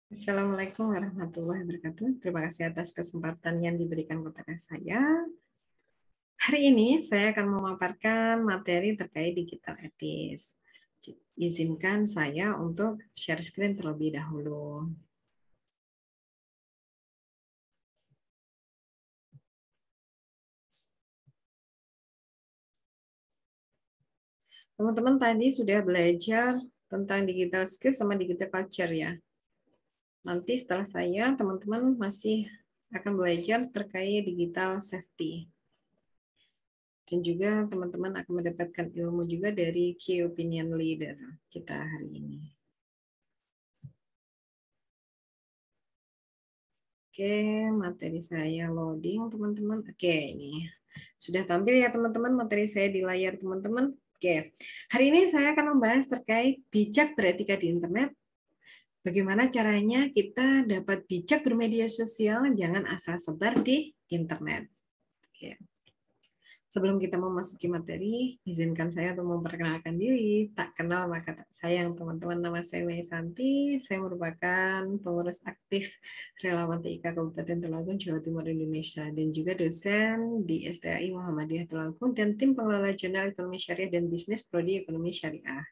Assalamualaikum warahmatullahi wabarakatuh. Terima kasih atas kesempatan yang diberikan kepada saya. Hari ini saya akan memaparkan materi terkait digital etis. Izinkan saya untuk share screen terlebih dahulu. Teman-teman tadi sudah belajar tentang digital skill sama digital culture ya. Nanti setelah saya, teman-teman masih akan belajar terkait digital safety. Dan juga teman-teman akan mendapatkan ilmu juga dari key opinion leader kita hari ini. Oke, materi saya loading teman-teman. Oke, ini sudah tampil ya teman-teman materi saya di layar teman-teman. Oke, hari ini saya akan membahas terkait bijak beretika di internet. Bagaimana caranya kita dapat bijak bermedia sosial, jangan asal sebar di internet. Oke. Sebelum kita memasuki materi, izinkan saya untuk memperkenalkan diri. Tak kenal maka tak sayang, teman-teman. Nama saya Mei Santi. Saya merupakan pengurus aktif Relawan TIK Kabupaten Tulungagung, Jawa Timur, Indonesia, dan juga dosen di STAI Muhammadiyah Tulungagung dan tim pengelola jurnal ekonomi syariah dan bisnis prodi ekonomi syariah.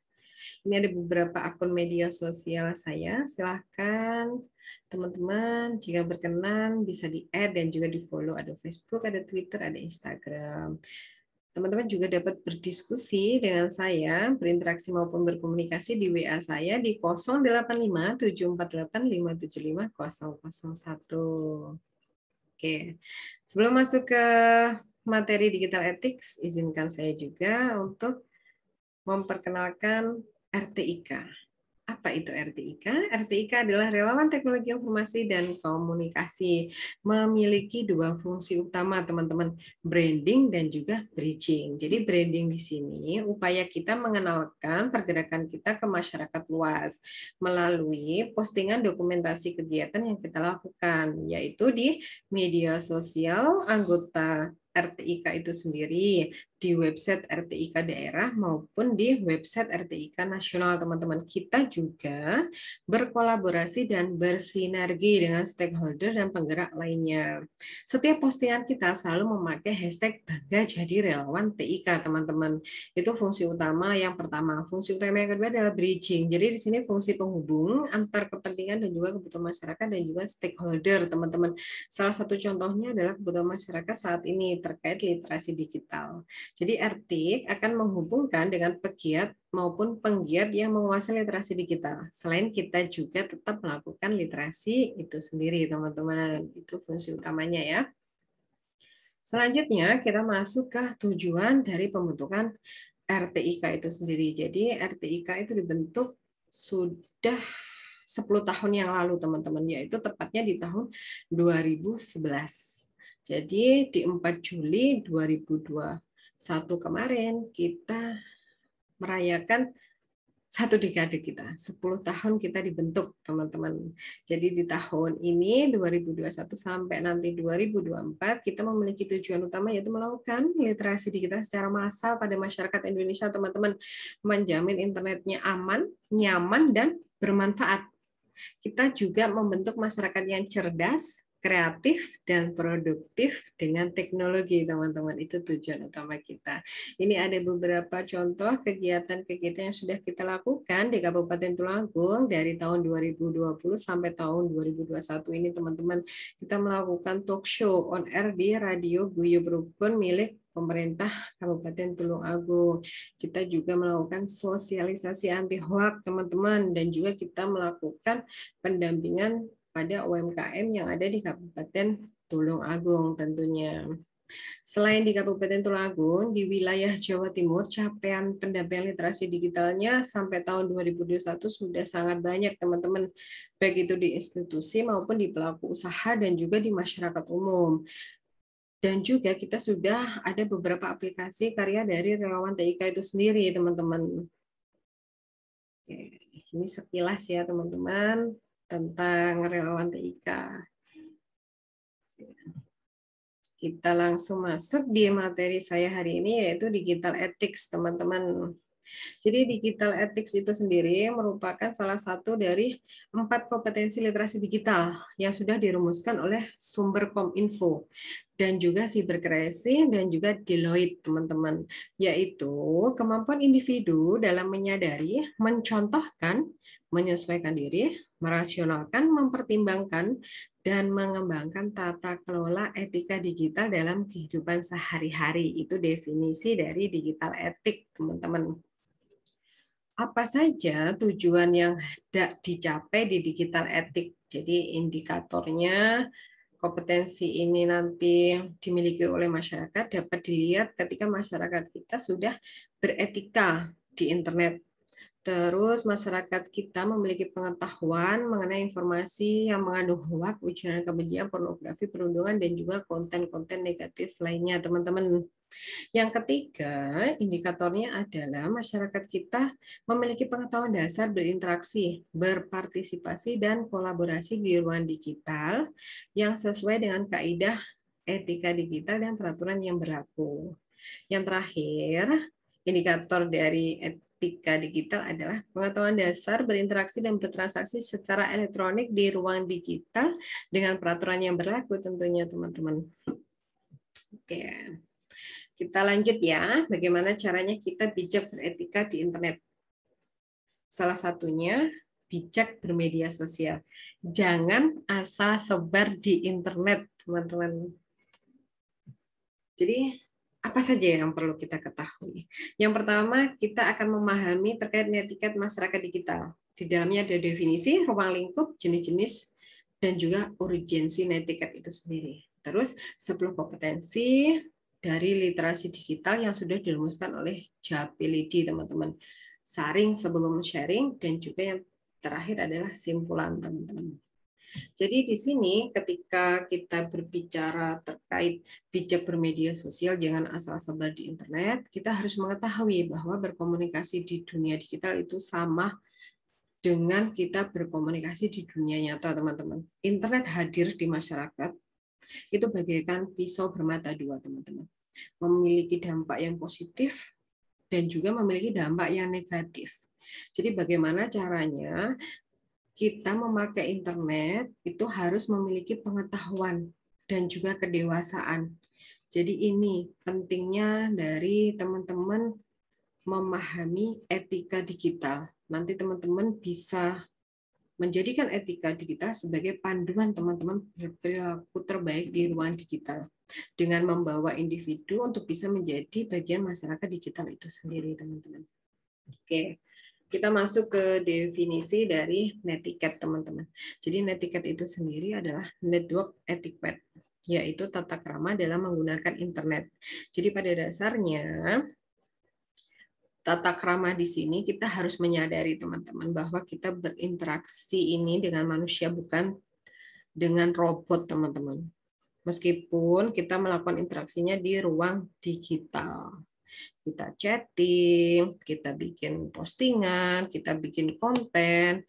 Ini ada beberapa akun media sosial saya. Silahkan teman-teman jika berkenan bisa di-add dan juga di-follow. Ada Facebook, ada Twitter, ada Instagram. Teman-teman juga dapat berdiskusi dengan saya, berinteraksi maupun berkomunikasi di WA saya di 085 748 575 001. Oke, sebelum masuk ke materi digital ethics, izinkan saya juga untuk memperkenalkan RTIK. Apa itu RTIK? RTIK adalah Relawan Teknologi Informasi dan Komunikasi. Memiliki dua fungsi utama, teman-teman, branding dan juga bridging. Jadi branding di sini upaya kita mengenalkan pergerakan kita ke masyarakat luas melalui postingan dokumentasi kegiatan yang kita lakukan, yaitu di media sosial anggota RTIK itu sendiri, di website RTIK daerah maupun di website RTIK nasional, teman-teman. Kita juga berkolaborasi dan bersinergi dengan stakeholder dan penggerak lainnya. Setiap postingan kita selalu memakai hashtag Bangga Jadi Relawan TIK, teman-teman. Itu fungsi utama yang pertama. Fungsi utama yang kedua adalah bridging. Jadi di sini fungsi penghubung antar kepentingan dan juga kebutuhan masyarakat dan juga stakeholder, teman-teman. Salah satu contohnya adalah kebutuhan masyarakat saat ini terkait literasi digital. Jadi RTIK akan menghubungkan dengan pegiat maupun penggiat yang menguasai literasi digital. Selain kita juga tetap melakukan literasi itu sendiri, teman-teman. Itu fungsi utamanya ya. Selanjutnya kita masuk ke tujuan dari pembentukan RTIK itu sendiri. Jadi RTIK itu dibentuk sudah 10 tahun yang lalu, teman-teman, yaitu tepatnya di tahun 2011. Jadi di 4 Juli 2021 kemarin kita merayakan satu dekade kita, 10 tahun kita dibentuk, teman-teman. Jadi di tahun ini 2021 sampai nanti 2024 kita memiliki tujuan utama yaitu melakukan literasi digital secara massal pada masyarakat Indonesia, teman-teman, menjamin internetnya aman, nyaman dan bermanfaat. Kita juga membentuk masyarakat yang cerdas, kreatif, dan produktif dengan teknologi, teman-teman. Itu tujuan utama kita. Ini ada beberapa contoh kegiatan-kegiatan yang sudah kita lakukan di Kabupaten Tulungagung dari tahun 2020 sampai tahun 2021 ini, teman-teman. Kita melakukan talk show on air di Radio Guyub Rukun milik pemerintah Kabupaten Tulungagung. Kita juga melakukan sosialisasi anti hoax, teman-teman, dan juga kita melakukan pendampingan pada UMKM yang ada di Kabupaten Tulungagung tentunya. Selain di Kabupaten Tulungagung, di wilayah Jawa Timur, capaian pendampingan literasi digitalnya sampai tahun 2021 sudah sangat banyak, teman-teman. Baik itu di institusi maupun di pelaku usaha dan juga di masyarakat umum. Dan juga kita sudah ada beberapa aplikasi karya dari relawan TIK itu sendiri, teman-teman. Ini sekilas ya, teman-teman, tentang relawan TIK. Kita langsung masuk di materi saya hari ini, yaitu digital ethics, teman-teman. Jadi digital ethics itu sendiri merupakan salah satu dari 4 kompetensi literasi digital yang sudah dirumuskan oleh sumber Kominfo dan juga Cybercreation dan juga Deloitte, teman-teman, yaitu kemampuan individu dalam menyadari, mencontohkan, menyesuaikan diri, merasionalkan, mempertimbangkan, dan mengembangkan tata kelola etika digital dalam kehidupan sehari-hari. Itu definisi dari digital ethics, teman-teman. Apa saja tujuan yang hendak dicapai di digital ethics? Jadi indikatornya, kompetensi ini nanti dimiliki oleh masyarakat dapat dilihat ketika masyarakat kita sudah beretika di internet. Terus masyarakat kita memiliki pengetahuan mengenai informasi yang mengandung hoak, ujaran kebencian, pornografi, perundungan, dan juga konten-konten negatif lainnya, teman-teman. Yang ketiga, indikatornya adalah masyarakat kita memiliki pengetahuan dasar berinteraksi, berpartisipasi, dan kolaborasi di ruang digital yang sesuai dengan kaidah etika digital dan peraturan yang berlaku. Yang terakhir, indikator dari etika digital adalah pengetahuan dasar berinteraksi dan bertransaksi secara elektronik di ruang digital dengan peraturan yang berlaku tentunya, teman-teman. Oke. Kita lanjut ya, bagaimana caranya kita bijak beretika di internet. Salah satunya bijak bermedia sosial. Jangan asal sebar di internet, teman-teman. Jadi, apa saja yang perlu kita ketahui? Yang pertama, kita akan memahami terkait netiket masyarakat digital. Di dalamnya ada definisi, ruang lingkup, jenis-jenis, dan juga urgensi netiket itu sendiri. Terus, 10 kompetensi dari literasi digital yang sudah dirumuskan oleh Japilidi, teman-teman. Saring sebelum sharing, dan juga yang terakhir adalah simpulan, teman-teman. Jadi di sini ketika kita berbicara terkait bijak bermedia sosial, jangan asal sebar di internet, kita harus mengetahui bahwa berkomunikasi di dunia digital itu sama dengan kita berkomunikasi di dunia nyata, teman-teman. Internet hadir di masyarakat, itu bagaikan pisau bermata dua, teman-teman. Memiliki dampak yang positif dan juga memiliki dampak yang negatif. Jadi bagaimana caranya kita memakai internet itu harus memiliki pengetahuan dan juga kedewasaan. Jadi ini pentingnya dari teman-teman memahami etika digital. Nanti teman-teman bisa menjadikan etika digital sebagai panduan teman-teman berperilaku terbaik di ruang digital dengan membawa individu untuk bisa menjadi bagian masyarakat digital itu sendiri, teman-teman. Oke. Kita masuk ke definisi dari netiquette, teman-teman. Jadi netiquette itu sendiri adalah network etiquette, yaitu tata krama dalam menggunakan internet. Jadi pada dasarnya tata krama di sini kita harus menyadari, teman-teman, bahwa kita berinteraksi ini dengan manusia bukan dengan robot, teman-teman. Meskipun kita melakukan interaksinya di ruang digital. Kita chatting, kita bikin postingan, kita bikin konten,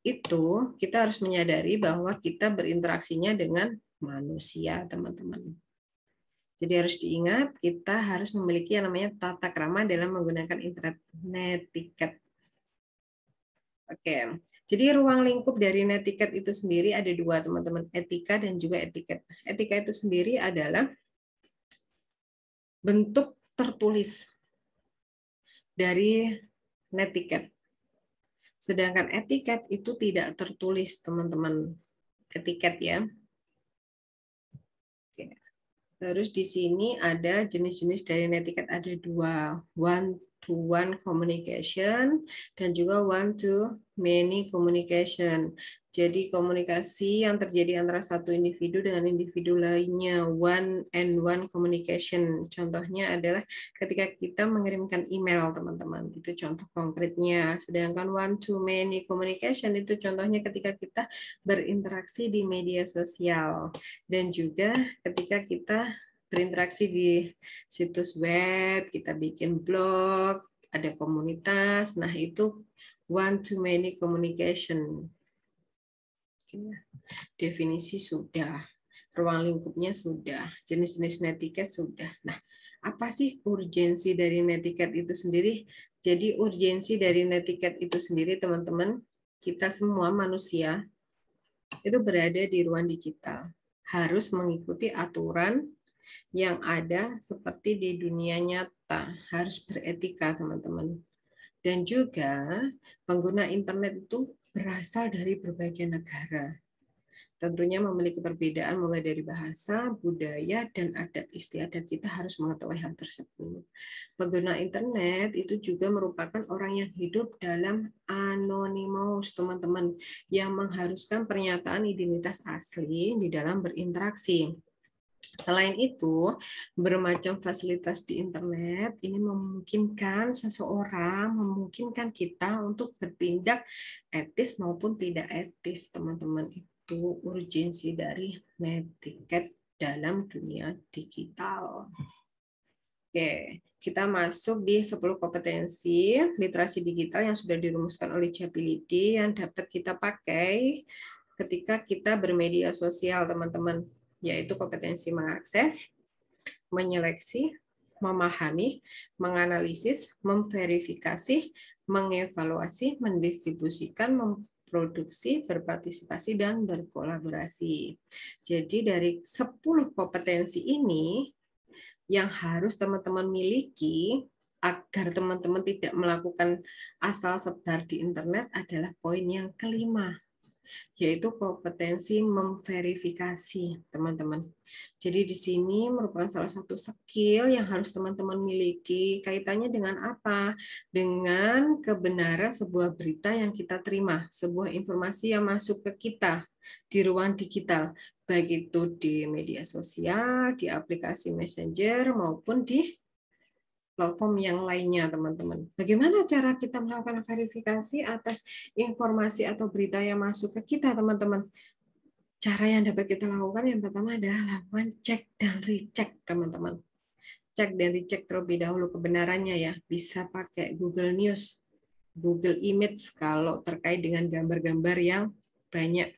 itu kita harus menyadari bahwa kita berinteraksinya dengan manusia, teman-teman. Jadi harus diingat, kita harus memiliki yang namanya tata krama dalam menggunakan internet netiquette. Oke, jadi ruang lingkup dari netiquette itu sendiri ada dua, teman-teman, etika dan juga etiquette. Etika itu sendiri adalah bentuk tertulis dari netiquette. Sedangkan etiket itu tidak tertulis, teman-teman. Etiket ya. Oke. Terus di sini ada jenis-jenis dari netiquette, ada dua, one-to-one communication dan juga one-to-many communication. Jadi komunikasi yang terjadi antara satu individu dengan individu lainnya, one-and-one communication. Contohnya adalah ketika kita mengirimkan email, teman-teman. Itu contoh konkretnya. Sedangkan one-to-many communication itu contohnya ketika kita berinteraksi di media sosial. Dan juga ketika kita berinteraksi di situs web, kita bikin blog, ada komunitas. Nah, itu one-to-many communication. Definisi sudah, ruang lingkupnya sudah, jenis-jenis netiquette sudah. Nah, apa sih urgensi dari netiquette itu sendiri? Jadi urgensi dari netiquette itu sendiri, teman-teman, kita semua manusia itu berada di ruang digital. Harus mengikuti aturan yang ada seperti di dunia nyata. Harus beretika, teman-teman. Dan juga pengguna internet itu berasal dari berbagai negara. Tentunya memiliki perbedaan mulai dari bahasa, budaya, dan adat istiadat. Kita harus mengetahui hal tersebut. Pengguna internet itu juga merupakan orang yang hidup dalam anonymous, teman-teman, yang mengharuskan pernyataan identitas asli di dalam berinteraksi. Selain itu, bermacam fasilitas di internet ini memungkinkan seseorang, memungkinkan kita untuk bertindak etis maupun tidak etis, teman-teman. Itu urgensi dari netiquette dalam dunia digital. Oke, kita masuk di 10 kompetensi literasi digital yang sudah dirumuskan oleh Jability yang dapat kita pakai ketika kita bermedia sosial, teman-teman, yaitu kompetensi mengakses, menyeleksi, memahami, menganalisis, memverifikasi, mengevaluasi, mendistribusikan, memproduksi, berpartisipasi, dan berkolaborasi. Jadi dari 10 kompetensi ini yang harus teman-teman miliki agar teman-teman tidak melakukan asal sebar di internet adalah poin yang kelima, yaitu kompetensi memverifikasi, teman-teman. Jadi di sini merupakan salah satu skill yang harus teman-teman miliki. Kaitannya dengan apa? Dengan kebenaran sebuah berita yang kita terima, sebuah informasi yang masuk ke kita di ruang digital, baik itu di media sosial, di aplikasi Messenger, maupun di platform yang lainnya, teman-teman. Bagaimana cara kita melakukan verifikasi atas informasi atau berita yang masuk ke kita, teman-teman? Cara yang dapat kita lakukan yang pertama adalah lakukan cek dan recheck, teman-teman. Cek dan recheck terlebih dahulu kebenarannya ya. Bisa pakai Google News, Google Image kalau terkait dengan gambar-gambar yang banyak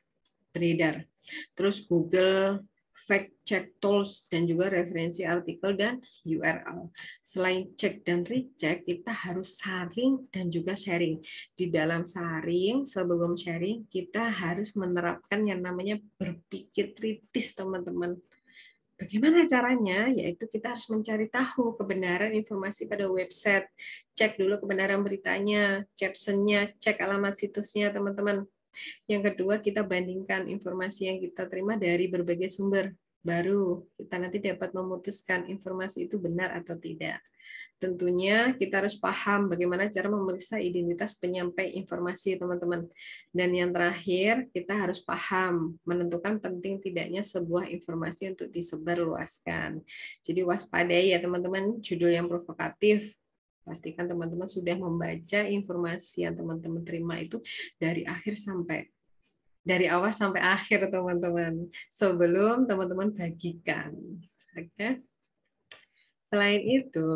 beredar. Terus Google Fact Check Tools dan juga referensi artikel dan URL. Selain cek dan recheck, kita harus saring dan juga sharing. Di dalam saring, sebelum sharing, kita harus menerapkan yang namanya berpikir kritis, teman-teman. Bagaimana caranya? Yaitu kita harus mencari tahu kebenaran informasi pada website. Cek dulu kebenaran beritanya, captionnya, cek alamat situsnya, teman-teman. Yang kedua, kita bandingkan informasi yang kita terima dari berbagai sumber. Baru kita nanti dapat memutuskan informasi itu benar atau tidak. Tentunya kita harus paham bagaimana cara memeriksa identitas penyampai informasi, teman-teman. Dan yang terakhir, kita harus paham menentukan penting tidaknya sebuah informasi untuk disebarluaskan. Jadi waspadai ya teman-teman, judul yang provokatif. Pastikan teman-teman sudah membaca informasi yang teman-teman terima itu dari awal sampai akhir, teman-teman, sebelum teman-teman bagikan. Oke. Selain itu,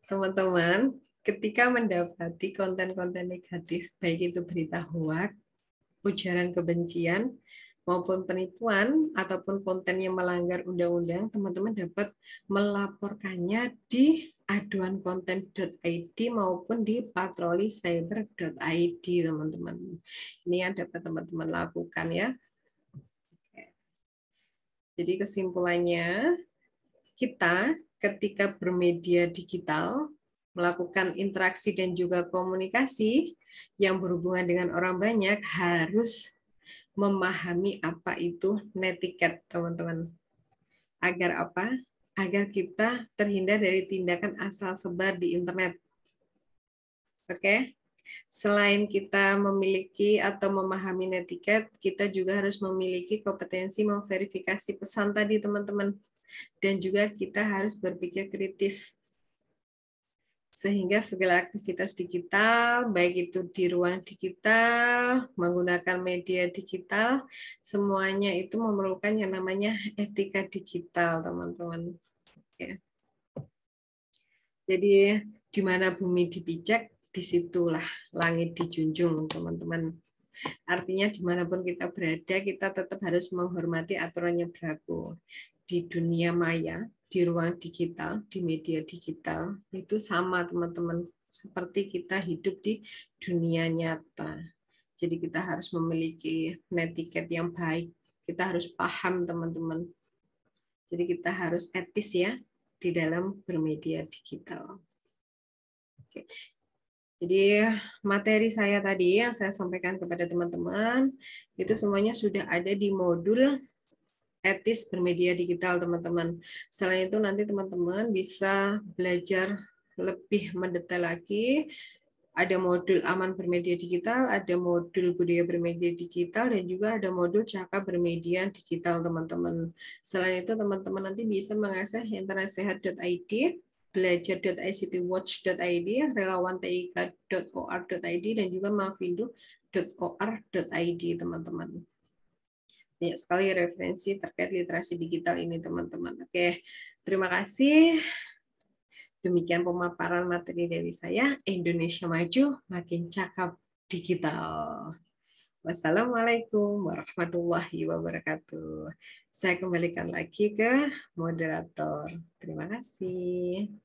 teman-teman, ketika mendapati konten-konten negatif, baik itu berita hoax, ujaran kebencian, maupun penipuan, ataupun konten yang melanggar undang-undang, teman-teman dapat melaporkannya di aduankonten.id maupun di patrolicyber.id, teman-teman. Ini yang dapat teman-teman lakukan ya. Jadi kesimpulannya, kita ketika bermedia digital, melakukan interaksi dan juga komunikasi yang berhubungan dengan orang banyak, harus memahami apa itu netiquette, teman-teman. Agar apa? Agar kita terhindar dari tindakan asal sebar di internet. Oke? Selain kita memiliki atau memahami netiquette, kita juga harus memiliki kompetensi memverifikasi pesan tadi, teman-teman. Dan juga kita harus berpikir kritis. Sehingga segala aktivitas digital, baik itu di ruang digital, menggunakan media digital, semuanya itu memerlukan yang namanya etika digital, teman-teman. Oke. Jadi, di mana bumi dipijak, disitulah langit dijunjung, teman-teman. Artinya dimanapun kita berada, kita tetap harus menghormati aturan yang berlaku. di dunia maya, di ruang digital, di media digital, itu sama teman-teman, seperti kita hidup di dunia nyata. Jadi kita harus memiliki netiquette yang baik, kita harus paham teman-teman. Jadi kita harus etis ya di dalam bermedia digital. Oke. Jadi materi saya tadi yang saya sampaikan kepada teman-teman itu semuanya sudah ada di modul etis bermedia digital teman-teman. Selain itu nanti teman-teman bisa belajar lebih mendetail lagi. Ada modul aman bermedia digital, ada modul budaya bermedia digital, dan juga ada modul cakap bermedia digital teman-teman. Selain itu teman-teman nanti bisa mengakses internetsehat.id, belajar.ictwatch.id, relawantik.or.id, dan juga mavindo.or.id teman-teman. Banyak sekali referensi terkait literasi digital ini teman-teman. Oke, terima kasih. Demikian pemaparan materi dari saya. Indonesia maju, makin cakap digital. Wassalamualaikum warahmatullahi wabarakatuh. Saya kembalikan lagi ke moderator. Terima kasih.